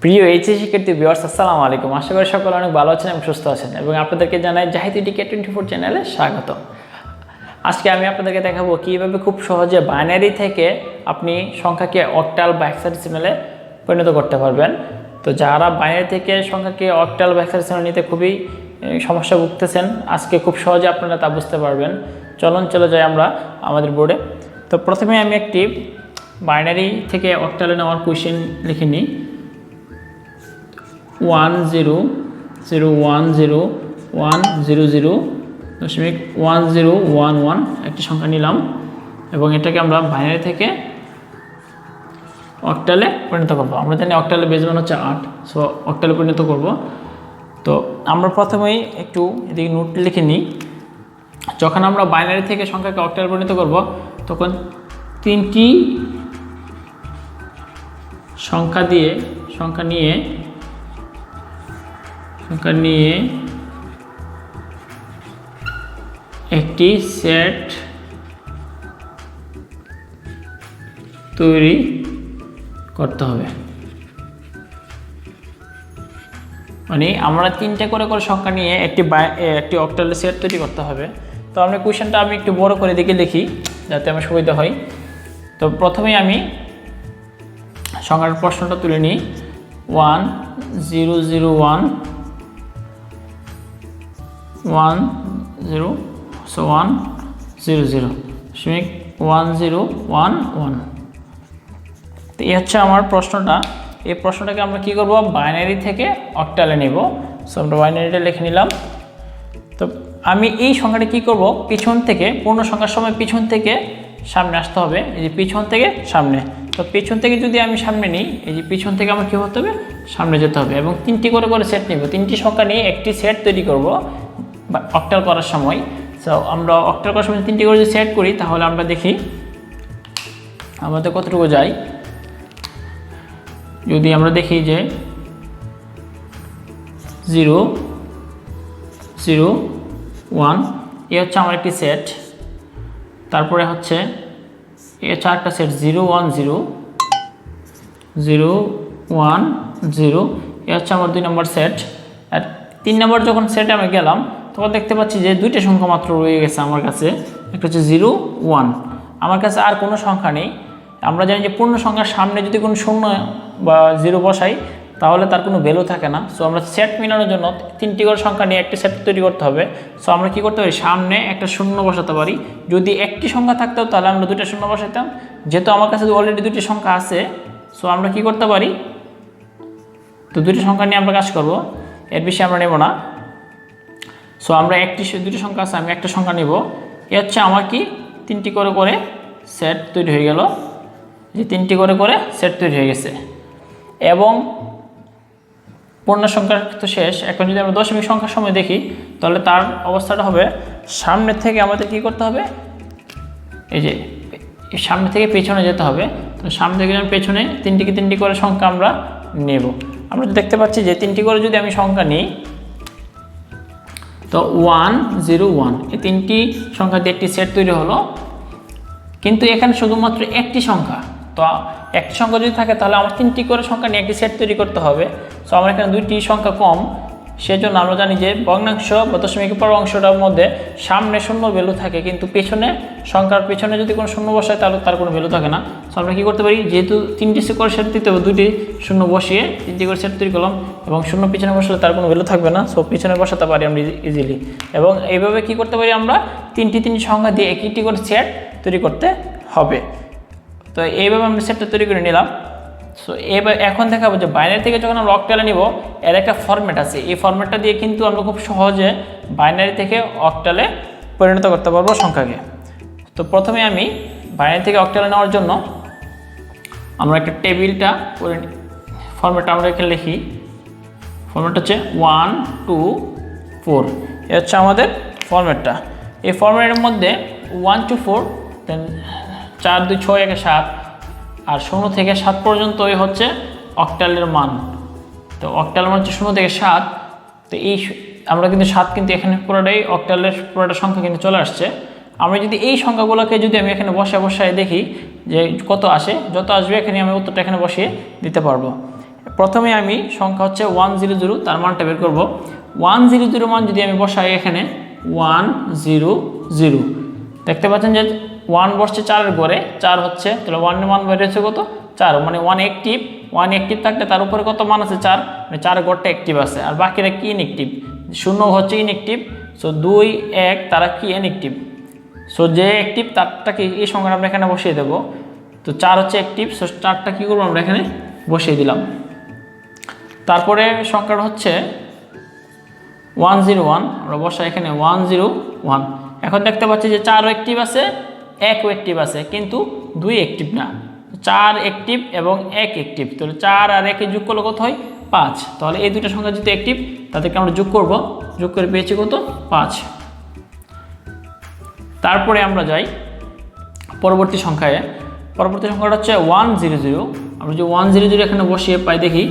প্রিয় এইচএসসি শিক্ষার্থী ভিউয়ার্স, আসসালামু আলাইকুম। আশা করি সকলে অনেক ভালো আছেন এবং সুস্থ আছেন এবং আপনাদেরকে জানাই জাহিদ K24 চ্যানেলে স্বাগত। আজকে আমি আপনাদেরকে দেখাবো কীভাবে খুব সহজে বাইনারি থেকে আপনি সংখ্যাকে অক্টাল বা হেক্সাডেসিমালে পরিণত করতে পারবেন। তো যারা বাইনারি থেকে সংখ্যাকে অক্টাল বা হেক্সাডেসিমালে নিতে খুবই সমস্যা ভুগতেছেন, আজকে খুব সহজে আপনারা তা বুঝতে পারবেন। চলে যাই আমরা আমাদের বোর্ডে। তো প্রথমে আমি একটি বাইনারি থেকে অক্টালে নেওয়ার কোয়েশ্চেন লিখে নিই। 100101011 একটি সংখ্যা নিলাম এবং এটাকে আমরা বাইনারি থেকে অক্টালে পরিণত করব। আমরা জানি অক্টালে বেস মান হচ্ছে 8, সো অক্টালে পরিণত করব। তো আমরা প্রথমেই একটু এদিকে নোট লিখে নিই। যখন আমরা বাইনারি থেকে সংখ্যাকে অক্টালে পরিণত করব তখন তিনটি সংখ্যা নিয়ে একটি সেট তৈরি করতে হবে। মানে আমরা তিনটা করে সংখ্যা নিয়ে একটি অক্টালের সেট তৈরি করতে হবে। তো আমরা কোয়েশ্চেনটা আমি একটু বড় করে দিকে লিখি যাতে আমার সুবিধা হয়। তো প্রথমেই আমি সংখ্যার প্রশ্নটা তুলে নিই। 1001 1011 তো এই হচ্ছে আমার প্রশ্নটা। এই প্রশ্নটাকে আমরা কি করব, বাইনারি থেকে অক্টালে নেব। সো আমরা বাইনারিটা লিখে নিলাম। তো আমি এই সংখ্যাটা কি করব, পিছন থেকে পূর্ণ সংখ্যার সময় পিছন থেকে সামনে আসতে হবে। এই যে পিছন থেকে সামনে, তো পিছন থেকে যদি আমি সামনে নিই, এই যে পিছন থেকে আমার কী করতে হবে, সামনে যেতে হবে এবং তিনটি করে সেট নেব। তিনটি সংখ্যা নিয়ে একটি সেট তৈরি করব অক্টাল করার সময়। সো আমরা অক্টাল করার সময় তিনটি করে যদি সেট করি তাহলে আমরা দেখি আমাদের কতটুকু যায়। যদি আমরা দেখি যে 0 0 1 এ হচ্ছে আমার একটি সেট, তারপরে হচ্ছে এ হচ্ছে আরেকটা সেট 0 1 0 0 1 0 এ হচ্ছে আমার 2 নম্বর সেট। আর 3 নম্বর যখন সেটে আমি গেলাম তখন দেখতে পাচ্ছি যে দুইটা সংখ্যা মাত্র রয়ে গেছে আমার কাছে। একটা হচ্ছে 0 1, আমার কাছে আর কোনো সংখ্যা নেই। আমরা জানি যে পূর্ণ সংখ্যার সামনে যদি কোনো শূন্য বা 0 বসাই তাহলে তার কোনো ভ্যালু থাকে না। সো আমরা সেট মেলানোর জন্য তিনটি করে সংখ্যা নিয়ে একটি সেট তৈরি করতে হবে। সো আমরা কী করতে পারি, সামনে একটা শূন্য বসাতে পারি। যদি একটি সংখ্যা থাকতো তাহলে আমরা দুইটা শূন্য বসাইতাম। যেহেতু আমার কাছে অলরেডি দুইটি সংখ্যা আছে, সো আমরা কি করতে পারি, তো দুইটি সংখ্যা নিয়ে আমরা কাজ করব, এর বেশি আমরা নেব না। সো আমরা দুটি সংখ্যা আছে, আমি একটা সংখ্যা নেব। এ হচ্ছে আমার কি তিনটি করে সেট তৈরি হয়ে গেল। যে তিনটি করে সেট তৈরি হয়ে গেছে এবং পূর্ণ সংখ্যা তো শেষ। এখন যদি আমরা দশমিক সংখ্যার সময় দেখি তাহলে তার অবস্থাটা হবে সামনে থেকে আমাদের কি করতে হবে, এই যে সামনে থেকে পেছনে যেতে হবে। তো সামনে থেকে পেছনে তিনটি করে সংখ্যা আমরা নেব। আমরা দেখতে পাচ্ছি যে তিনটি করে যদি আমি সংখ্যা নিই তো 1 0 1 এই তিনটি সংখ্যা দিয়ে একটি সেট তৈরি হলো। কিন্তু এখানে শুধুমাত্র একটি সংখ্যা, তো একটি সংখ্যা যদি থাকে তাহলে আমার তিনটি করে সংখ্যা নিয়ে একটি সেট তৈরি করতে হবে। সো আমার এখানে দুইটি সংখ্যা কম, সেজন্য আমরা জানি যে ভগ্নাংশ বা দশমিকের পর অংশটার মধ্যে সামনে শূন্য ভ্যালু থাকে, কিন্তু পেছনে সংখ্যার পেছনে যদি কোনো শূন্য বসায় তাহলে তার কোনো ভ্যালু থাকে না। সো আমরা কী করতে পারি, যেহেতু তিনটি করে সেট দিতে হবে, দুইটি শূন্য বসিয়ে তিনটি করে সেট তৈরি করলাম এবং শূন্য পিছনে বসালে তার কোনো ভ্যালু থাকবে না। সো পিছনে বসাতে পারি আমরা ইজিলি এবং এইভাবে কী করতে পারি, আমরা তিনটি সংখ্যা দিয়ে একটি করে সেট তৈরি করতে হবে। তো এইভাবে আমরা সেটটা তৈরি করে নিলাম। সো এখন দেখাবো যে বাইনারি থেকে যখন আমরা অক্টালে নিব এর একটা ফরম্যাট আছে। এই ফরম্যাটটা দিয়ে কিন্তু আমরা খুব সহজে বাইনারি থেকে অক্টালে পরিণত করতে পারবো সংখ্যাকে। তো প্রথমে আমি বাইনারি থেকে অক্টালে নেওয়ার জন্য আমরা একটা টেবিলটা করে ফরম্যাটটা আমরা এখানে লিখি। ফরম্যাটটা হচ্ছে 1 2 4, এ হচ্ছে আমাদের ফরম্যাটটা। এই ফরম্যাটের মধ্যে 1 to 4, দেন 4 2 6 1 7 আর 0 থেকে 7 পর্যন্তই হচ্ছে অক্টালের মান। তো অক্টালের মান হচ্ছে 0 থেকে 7। তো এই আমরা কিন্তু 7 কিন্তু এখানে পুরোটাই অক্টালের পুরোটা সংখ্যা কিন্তু চলে আসছে। আমরা যদি এই সংখ্যাগুলোকে যদি আমি এখানে বসায় দেখি যে কত আসে, যত আসবে এখানে আমি উত্তরটা এখানে বসিয়ে দিতে পারবো। প্রথমে আমি সংখ্যা হচ্ছে 100 তার মানটা বের করব। 100 মান যদি আমি বসাই এখানে 100, দেখতে পাচ্ছেন যে 1 বসছে 4-এর ঘরে, 4 হচ্ছে, তাহলে 1 এর মান বেরিয়েছে কত 4, মানে 1 অ্যাক্টিভ থাকলে তার উপরে কত মান আছে 4, মানে 4 ঘরটা অ্যাক্টিভ আছে, আর বাকিরা কি ইনঅ্যাক্টিভ, 0 হচ্ছে ইনঅ্যাক্টিভ, সো 2, 1 তারা কি ইনঅ্যাক্টিভ, সো যে অ্যাক্টিভ তারটা কি এই সংখ্যাটা আমরা এখানে বসিয়ে দেব। তো 4 হচ্ছে অ্যাক্টিভ, সো 4টা কী করবো আমরা এখানে বসিয়ে দিলাম। তারপরে সংখ্যাটা হচ্ছে 101, আমরা বসাই এখানে 101। এখন দেখতে পাচ্ছি যে 4 অ্যাক্টিভ আছে, 1 অ্যাক্টিভ আছে, কিন্তু 2 অ্যাক্টিভ না, 4 অ্যাক্টিভ এবং 1 অ্যাক্টিভ, তাহলে 4 আর 1 যোগ করলে কত হয় 5, তাহলে এই দুটো সংখ্যা যেহেতু অ্যাক্টিভ তাদেরকে আমরা যোগ করব, যোগ করে পেয়েছি কত 5। তারপরে আমরা যাই পরবর্তী সংখ্যায়, পরবর্তী সংখ্যাটা হচ্ছে 100। আমরা যে 100 এখানে বসিয়ে পাই, দেখি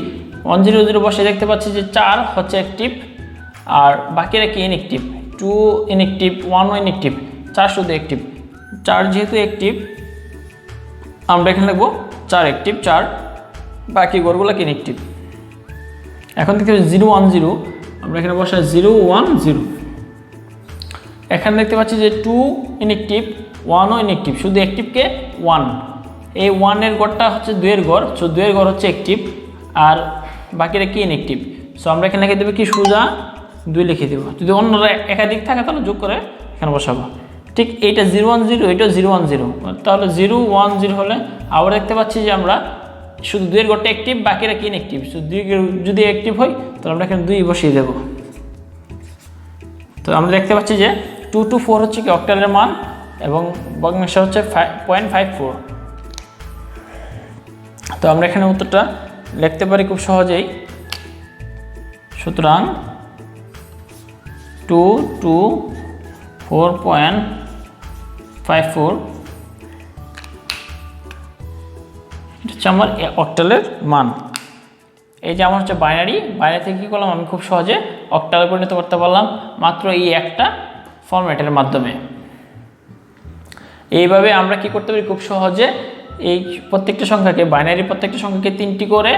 100 বসে দেখতে পাচ্ছি যে 4 হচ্ছে অ্যাক্টিভ আর বাকিরা কি ইনঅ্যাক্টিভ, 2 ইনঅ্যাক্টিভ, 1 ইনঅ্যাক্টিভ, 4 শুধু অ্যাক্টিভ। 4 যেহেতু অ্যাক্টিভ আমরা এখানে লিখবো 4 অ্যাক্টিভ, 4 বাকি ঘরগুলো কি ইনঅ্যাক্টিভ। এখন দেখতে পাচ্ছি 010, আমরা এখানে বসাই 010। এখানে দেখতে পাচ্ছি যে 2 ইনঅ্যাক্টিভ, 1 ইনঅ্যাক্টিভ, শুধু অ্যাক্টিভকে 1, এই 1 এর ঘরটা হচ্ছে 2 এর ঘর, সো 2 এর ঘর হচ্ছে অ্যাক্টিভ আর বাকিরা কি ইনঅ্যাক্টিভ, সো আমরা এখানে লিখে দেবো কি সোজা 2 লিখে দেবো। যদি অন্যরা একাধিক থাকে তাহলে যোগ করে এখানে বসাবো। ঠিক এইটা 010, এটাও 010, তাহলে 010 হলে আবার দেখতে পাচ্ছি যে আমরা শুধু 2 এর ঘরটা অ্যাক্টিভ, বাকিরা কি ইনঅ্যাক্টিভ, সো 2 যদি অ্যাক্টিভ হয় তাহলে আমরা এখানে 2 বসিয়ে দেবো। তো আমরা দেখতে পাচ্ছি যে 2 to 4 হচ্ছে কি অক্টালের মান এবং ভগ্নাংশ হচ্ছে 0.54। তো আমরা এখানে উত্তরটা লিখতে পারি খুব সহজেই, সুতরাং 2 to 4.54 এটা হচ্ছে আমার অক্টালের মান। এই যে আমার হচ্ছে বাইনারি থেকে কী করলাম, আমি খুব সহজে অক্টালে পরিণত করতে পারলাম মাত্র এই একটা ফরম্যাটের মাধ্যমে। এইভাবে আমরা কি করতে পারি খুব সহজে, এই প্রত্যেকটা সংখ্যাকে বাইনারি প্রত্যেকটা সংখ্যাকে 3টি করে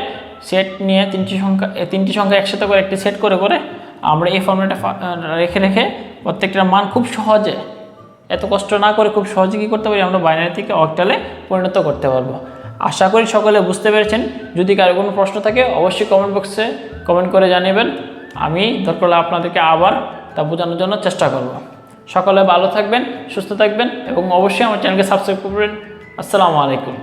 সেট নিয়ে 3টি সংখ্যা একসাথে করে একটি সেট করে আমরা এই ফরম্যাটে রেখে প্রত্যেকটার মান খুব সহজে, এত কষ্ট না করে খুব সহজে কী করতে পারি, আমরা বাইনারি থেকে অক্টালে পরিণত করতে পারবো। আশা করি সকলে বুঝতে পেরেছেন। যদি কারো কোনো প্রশ্ন থাকে অবশ্যই কমেন্ট বক্সে কমেন্ট করে জানাবেন, আমি দরকার হলে আপনাদেরকে আবার তা বোঝানোর জন্য চেষ্টা করব। সকলে ভালো থাকবেন, সুস্থ থাকবেন এবং অবশ্যই আমার চ্যানেলকে সাবস্ক্রাইব করবেন। আসসালামু আলাইকুম।